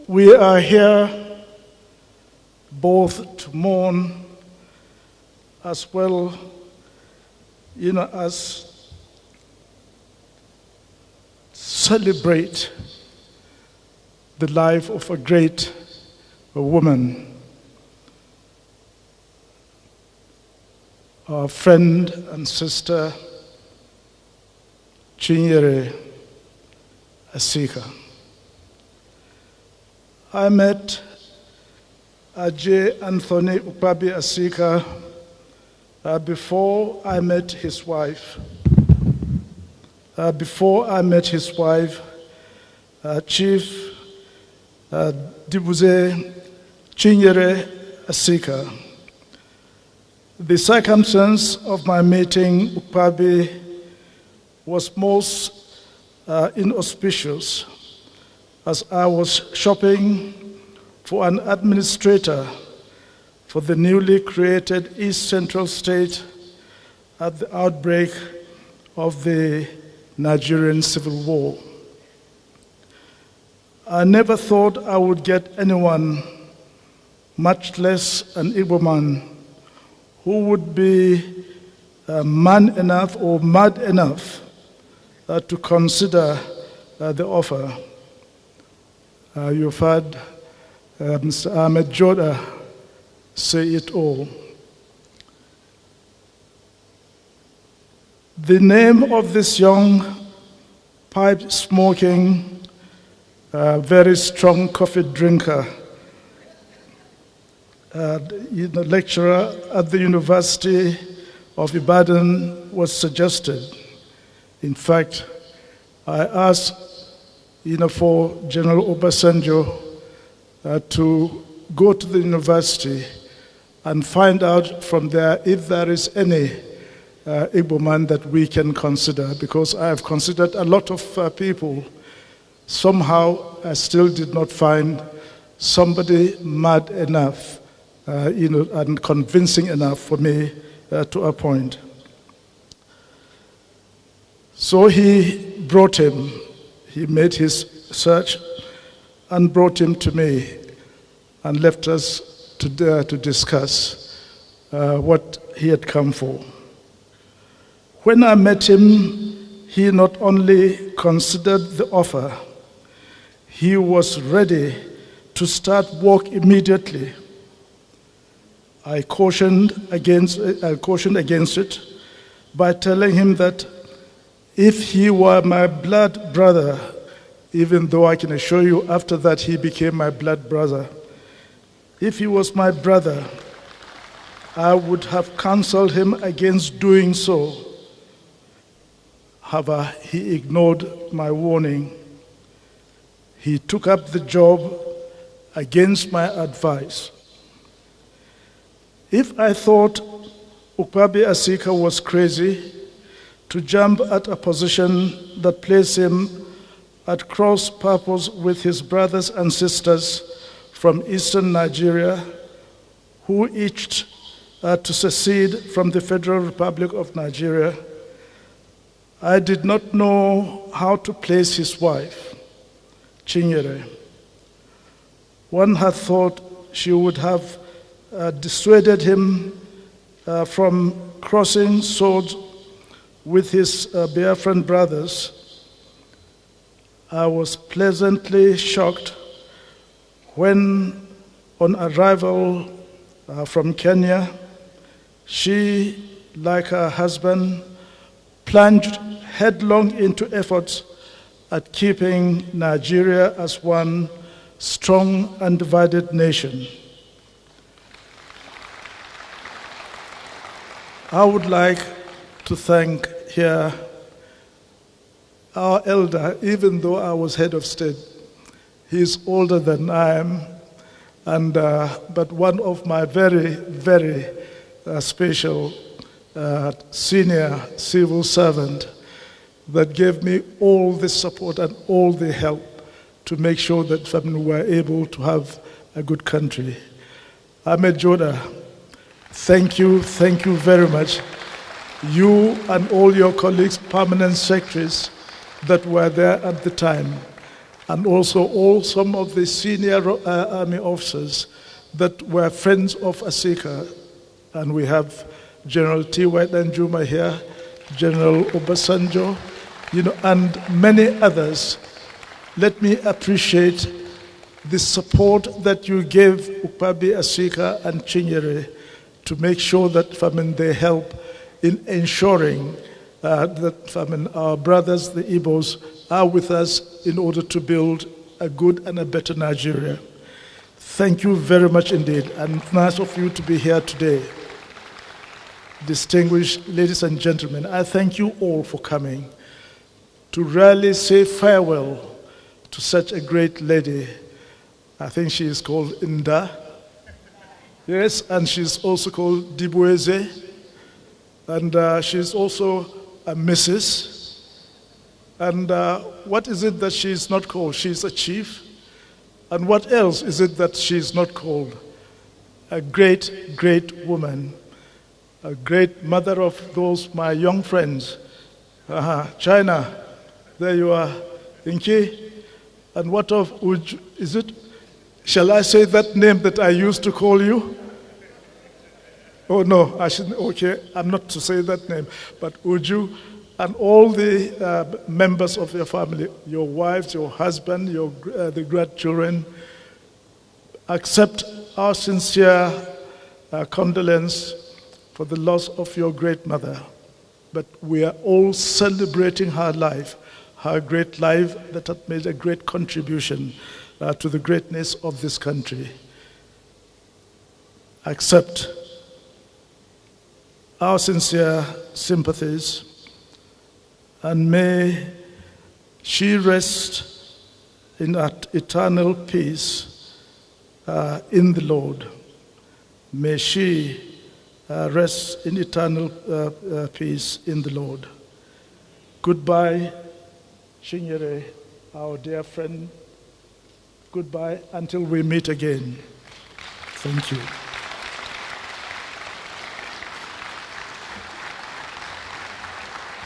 We are here both to mourn as well, as celebrate the life of a great woman, our friend and sister, Chinyere Asika. I met J. Anthony Ukpabi Asika before I met his wife. Chief Dibuze Chinyere Asika. The circumstance of my meeting Ukpabi was most inauspicious, as I was shopping for an administrator for the newly created East Central State at the outbreak of the Nigerian Civil War. I never thought I would get anyone, much less an Igbo man, who would be man enough or mad enough to consider the offer. You've heard Mr. Ahmed Joda say it all. The name of this young, pipe-smoking, very strong coffee drinker, lecturer at the University of Ibadan was suggested. In fact, I asked for General Obasanjo to go to the university and find out from there if there is any Igbo man that we can consider, because I have considered a lot of people. Somehow I still did not find somebody mad enough, and convincing enough for me to appoint. So he brought him. He made his search and brought him to me and left us to discuss what he had come for. When I met him, he not only considered the offer, he was ready to start work immediately. I cautioned against it by telling him that if he were my blood brother, even though I can assure you after that he became my blood brother, if he was my brother, I would have counseled him against doing so. However, he ignored my warning. He took up the job against my advice. If I thought Ukpabi Asika was crazy to jump at a position that placed him at cross purpose with his brothers and sisters from eastern Nigeria, who itched to secede from the Federal Republic of Nigeria, I did not know how to place his wife, Chinyere. One had thought she would have dissuaded him from crossing swords with his Biafran brothers. I was pleasantly shocked when, on arrival from Kenya, she, like her husband, plunged headlong into efforts at keeping Nigeria as one strong and divided nation. I would like to thank here our elder, even though I was head of state. He's older than I am, but one of my very, very special senior civil servant that gave me all the support and all the help to make sure that we were able to have a good country. Ahmed Joda, Thank you very much. You and all your colleagues, permanent secretaries that were there at the time, and also some of the senior army officers that were friends of Asika. And we have General T. White and Juma here, General Obasanjo, and many others. Let me appreciate the support that you gave Ukpabi, Asika, and Chinyere to make sure that they help in ensuring that our brothers, the Igbos, are with us in order to build a good and a better Nigeria. Thank you very much indeed, and nice of you to be here today. Distinguished ladies and gentlemen, I thank you all for coming to really say farewell to such a great lady. I think she is called Inda. Yes, and she's also called Dibueze. And she's also a Mrs. And what is it that she's not called? She's a chief. And what else is it that she's not called? A great, great woman. A great mother of those, my young friends. China, there you are. Inki. And what of Uj? Is it? Shall I say that name that I used to call you? Oh no, I shouldn't. Okay, I'm not to say that name. But Uju and all the members of your family, your wives, your husband, the grandchildren, accept our sincere condolence for the loss of your great mother. But we are all celebrating her life, her great life that had made a great contribution to the greatness of this country. Accept our sincere sympathies, and may she rest in that eternal peace in the Lord. May she rest in eternal peace in the Lord. Goodbye, Chinyere, our dear friend. Goodbye until we meet again. Thank you.